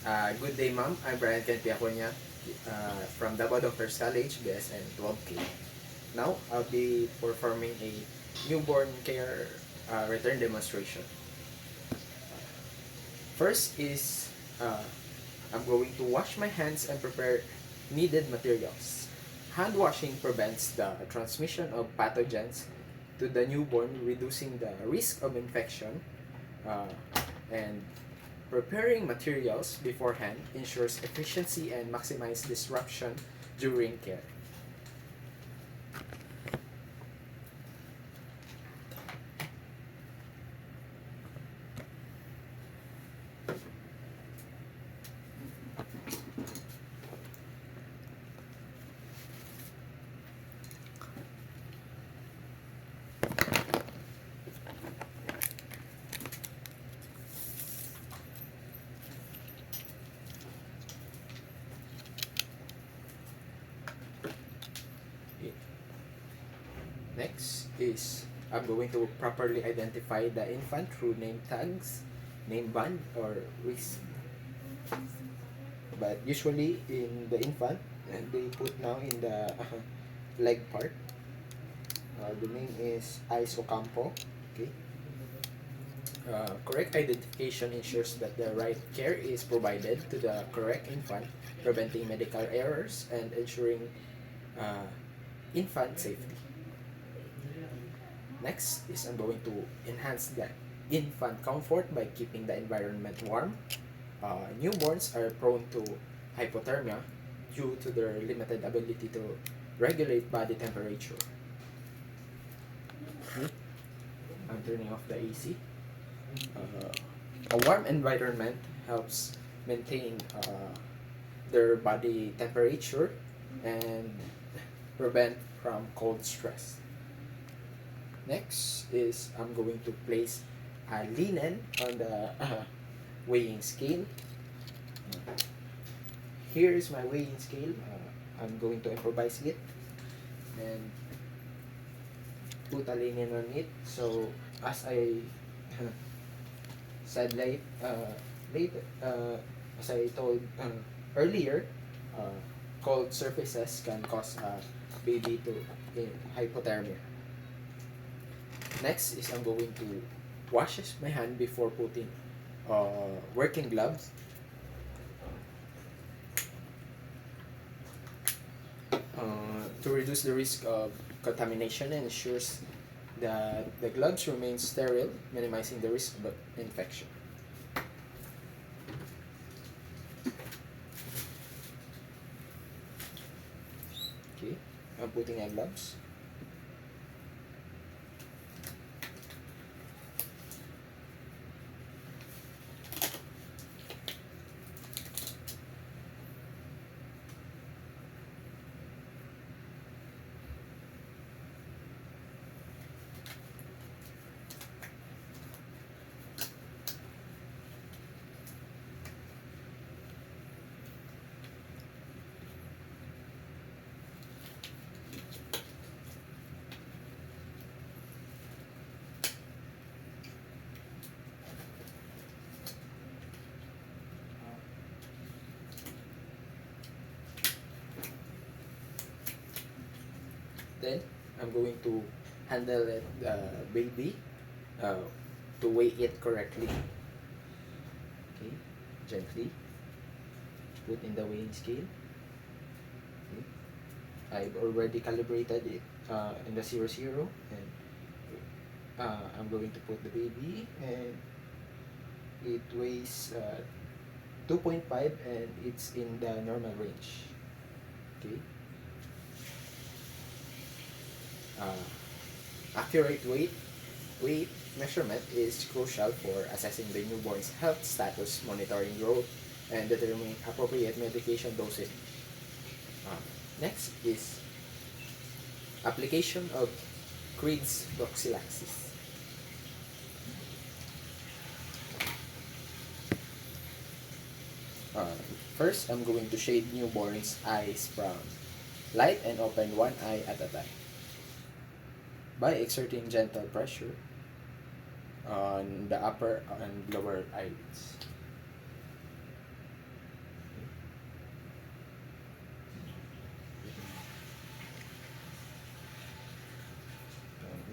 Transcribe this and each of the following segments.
Good day, ma'am. I'm Brian Ken Piaconia from Davao Doctors College, BSN 12K. Now, I'll be performing a newborn care return demonstration. First is I'm going to wash my hands and prepare needed materials. Hand washing prevents the transmission of pathogens to the newborn, reducing the risk of infection, uh, and preparing materials beforehand ensures efficiency and maximize disruption during care. Next is I'm going to properly identify the infant through name tags, name band, or wrist. But usually in the infant, they put now in the leg part. The name is Isocampo. Okay. Correct identification ensures that the right care is provided to the correct infant, preventing medical errors and ensuring uh, infant safety. Next is I'm going to enhance the infant comfort by keeping the environment warm. Newborns are prone to hypothermia due to their limited ability to regulate body temperature. I'm turning off the AC. A warm environment helps maintain their body temperature and prevent from cold stress. Next is I'm going to place a linen on the weighing scale. Here is my weighing scale. I'm going to improvise it and put a linen on it. So as I said as I told earlier, uh, cold surfaces can cause a baby to hypothermia. Next is I'm going to wash my hand before putting working gloves. To reduce the risk of contamination and ensures that the gloves remain sterile, minimizing the risk of infection. Okay, I'm putting on gloves. Then I'm going to handle the baby uh, to weigh it correctly. Okay, gently put in the weighing scale. Okay. I've already calibrated it in the 00, and I'm going to put the baby, and it weighs 2.5 and it's in the normal range. Okay. Accurate weight measurement is crucial for assessing the newborn's health status, monitoring growth, and determining appropriate medication dosage. Uh, Next is application of Creed's prophylaxis. Uh, First, I'm going to shade newborn's eyes from light and open one eye at a time by exerting gentle pressure on the upper and lower eyelids.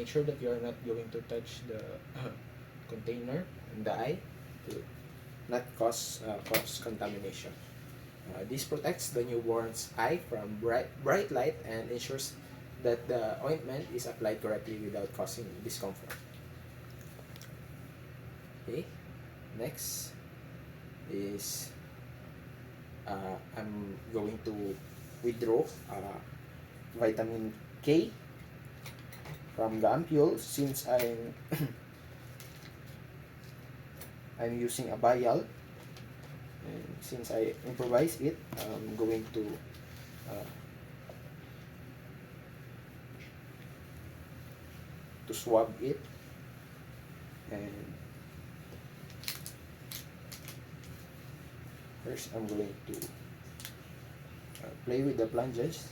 make sure that you are not going to touch the container in the eye to not cause contamination. This protects the newborn's eye from bright light and ensures that the ointment is applied correctly without causing discomfort. Okay, next is I'm going to withdraw vitamin K from the ampule since I'm using a vial, and since I improvise it, I'm going to swab it, and first I'm going to play with the plunges.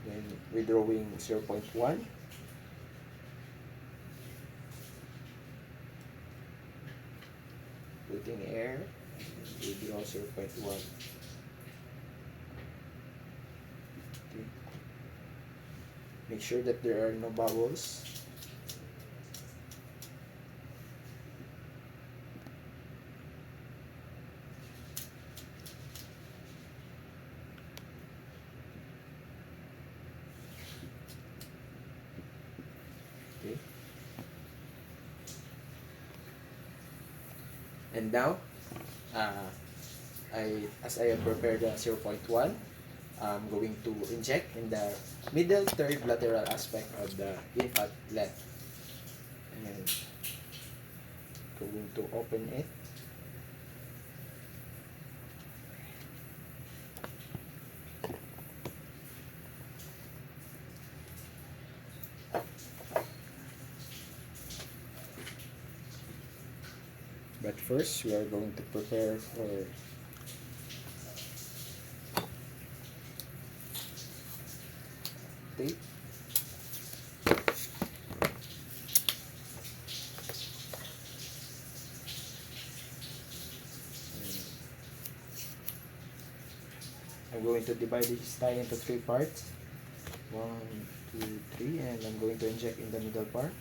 Then withdrawing 0.1, putting air, and withdraw 0.1. Okay. Make sure that there are no bubbles. Okay. And now, as I have prepared the 0.1, I'm going to inject in the middle third lateral aspect of the infant left, and going to open it. But first, we are going to prepare for tape. I'm going to divide this tie into 3 parts. 1, 2, 3, and I'm going to inject in the middle part,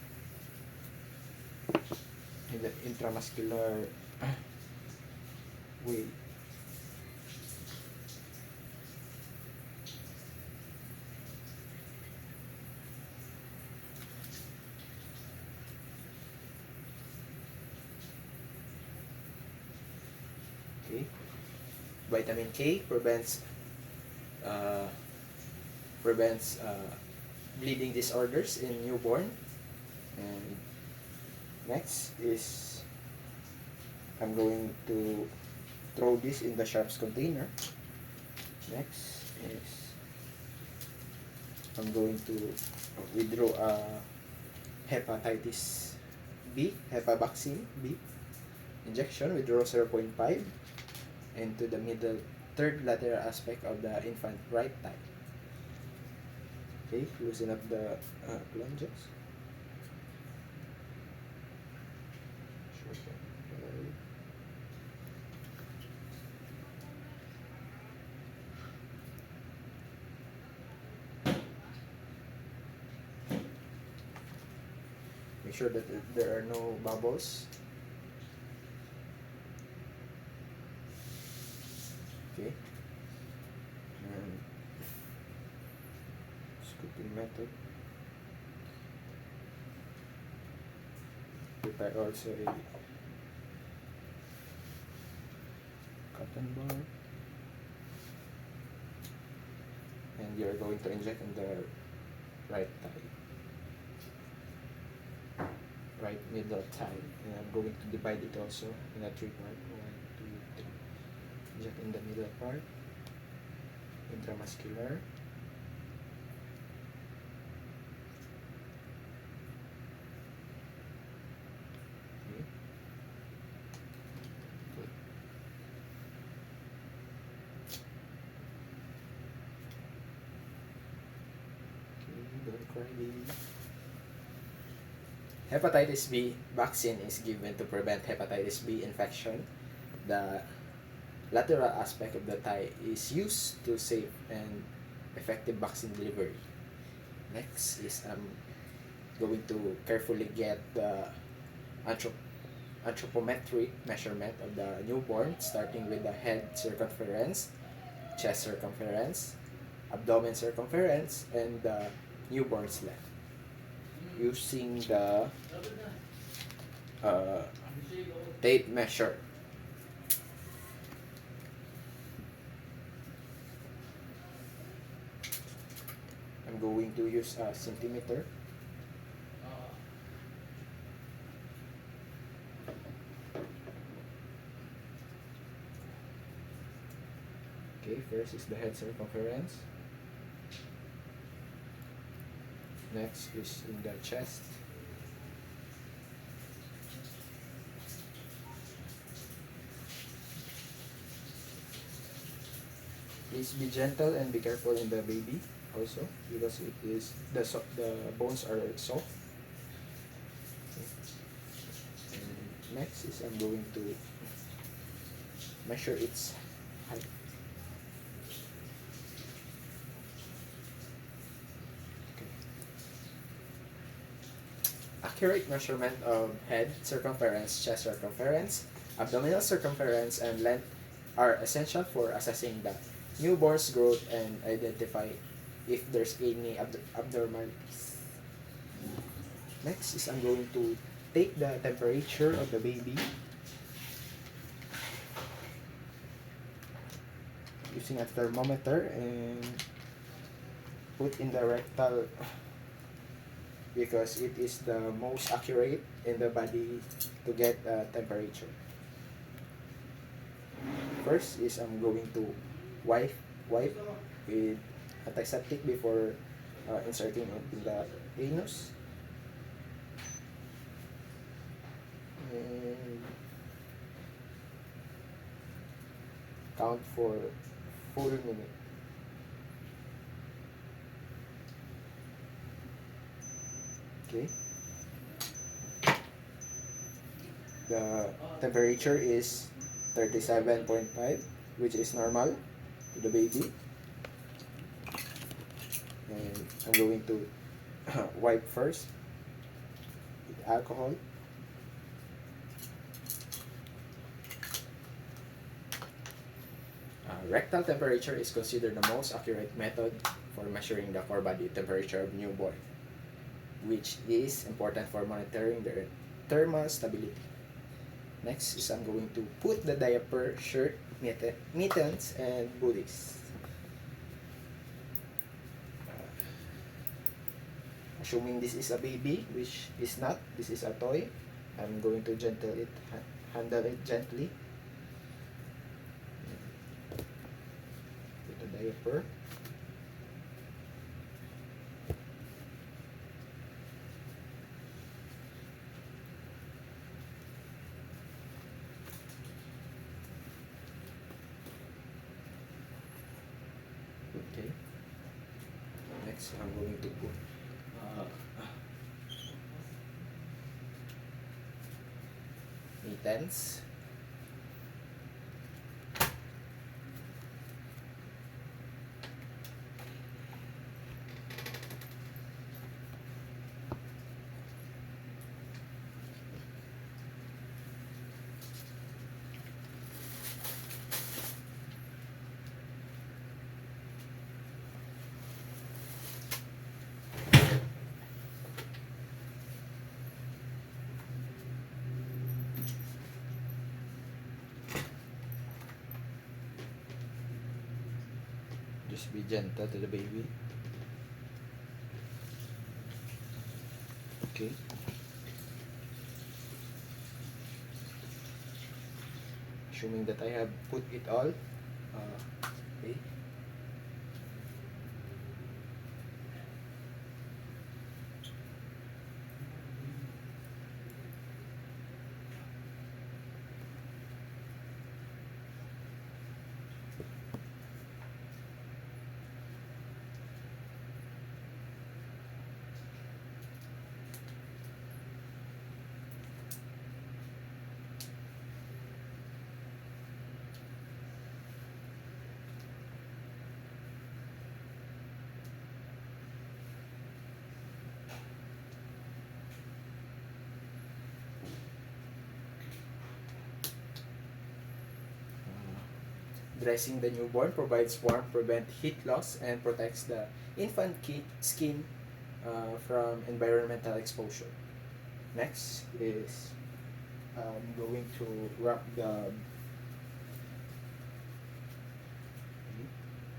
in the intramuscular way. Okay. Vitamin K prevents bleeding disorders in newborn. And next is I'm going to throw this in the sharps container. Next is I'm going to withdraw hepatitis B, vaccine B injection, withdraw 0.5 into the middle third lateral aspect of the infant right thigh. Okay, loosen up the plunges. Make sure that there are no bubbles. Okay. And scooping method. Prepare also a cotton ball, and you are going to inject in the right thigh, right middle thigh, and I'm going to divide it also in a 3 part. 1, 2, 3. Inject in the middle part, intramuscular. Hepatitis B vaccine is given to prevent hepatitis B infection. The lateral aspect of the thigh is used to safe and effective vaccine delivery. Next is going to carefully get the anthropometric measurement of the newborn, starting with the head circumference, chest circumference, abdomen circumference, and the newborn's length. Using the uh, tape measure. I'm going to use a centimeter. Okay, first is the head circumference. Next is in the chest. Please be gentle and be careful in the baby also, because it is the bones are soft. Okay. And next is I'm going to measure its height. Okay. Accurate measurement of head circumference, chest circumference, abdominal circumference, and length are essential for assessing the newborn's growth and identify if there's any abnormalities. Next is I'm going to take the temperature of the baby using a thermometer and put in the rectal, because it is the most accurate in the body to get a temperature. First is I'm going to wipe with antiseptic before inserting it in the anus. And count for full minute. Okay. The temperature is 37.5, which is normal to the baby. And I'm going to wipe first with alcohol. Rectal temperature is considered the most accurate method for measuring the core body temperature of newborn, which is important for monitoring their thermal stability. Next is I'm going to put the diaper, shirt, mittens, and booties. Assuming this is a baby, which is not, this is a toy, I'm going to handle it gently. Put the diaper. Okay. Next, I'm going to put mittens. Just be gentle to the baby. Okay. Assuming that I have put it all. Okay. dressing the newborn provides warmth, prevent heat loss, and protects the infant skin from environmental exposure. Next is I'm going to wrap the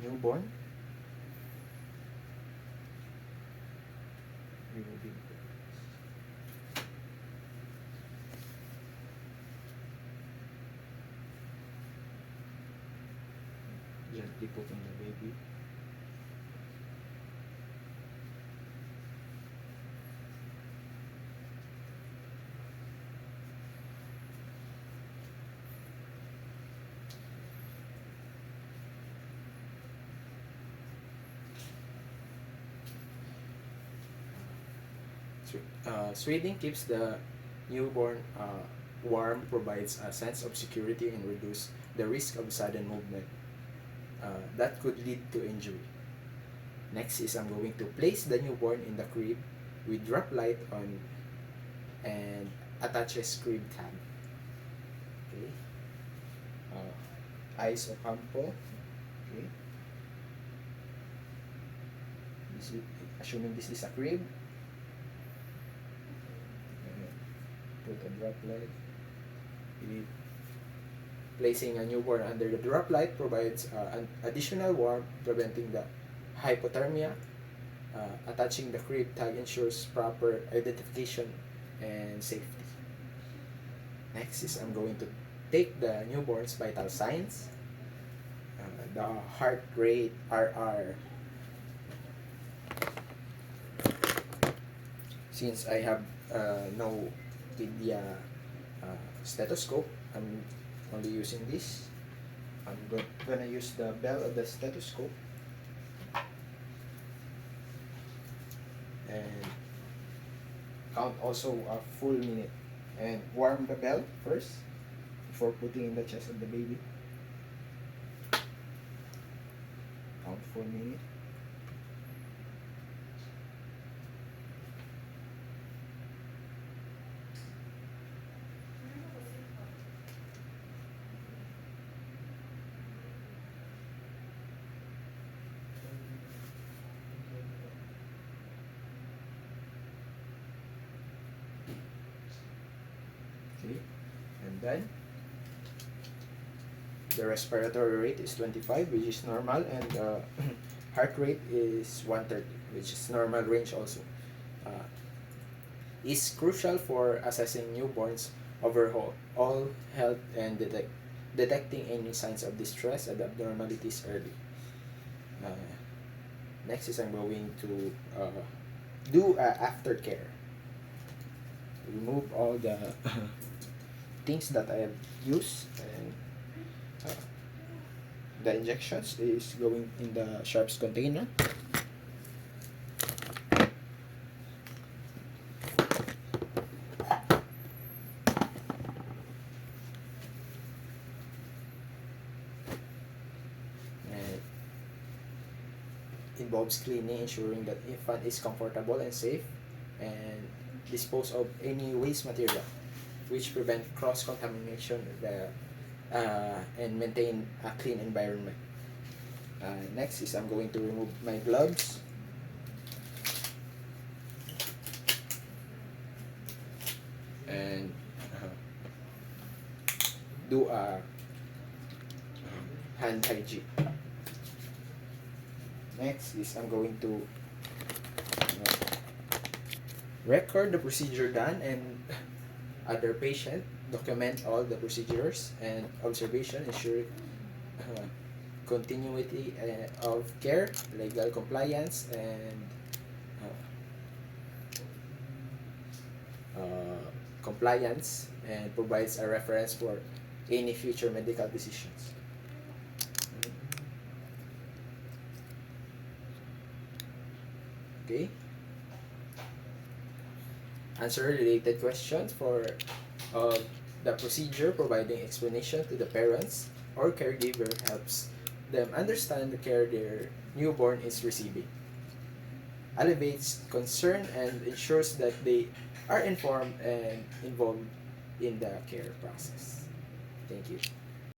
newborn. Removing gently putting the baby. Swathing keeps the newborn warm, provides a sense of security, and reduce the risk of sudden movement that could lead to injury. Next is I'm going to place the newborn in the crib with drop light on and attach a crib tag. Okay. Eyes of Ocampo. Okay. Assuming this is a crib, put a drop light. Placing a newborn under the drop light provides an additional warmth, preventing the hypothermia. Attaching the crib tag ensures proper identification and safety. Next is I'm going to take the newborn's vital signs, the heart rate, RR. Since I have no pedia stethoscope, I'm only using this. I'm gonna use the bell of the stethoscope and count also a full minute and warm the bell first before putting in the chest of the baby. Count full minute. Okay, and then the respiratory rate is 25, which is normal, and heart rate is 130, which is normal range also. Is crucial for assessing newborns overall health and detecting any signs of distress and abnormalities early. Next is I'm going to do aftercare. Remove all the things that I have used, and the injections is going in the sharps container. And involves cleaning, ensuring that infant is comfortable and safe, and dispose of any waste material which prevent cross-contamination and maintain a clean environment. Next is I'm going to remove my gloves. And do a hand hygiene. Next is I'm going to record the procedure done and other patient, document all the procedures and observation, ensure continuity of care, legal compliance, and compliance, and provides a reference for any future medical decisions. Okay. Answer related questions for the procedure, providing explanation to the parents or caregiver helps them understand the care their newborn is receiving, alleviates concern, and ensures that they are informed and involved in the care process. Thank you.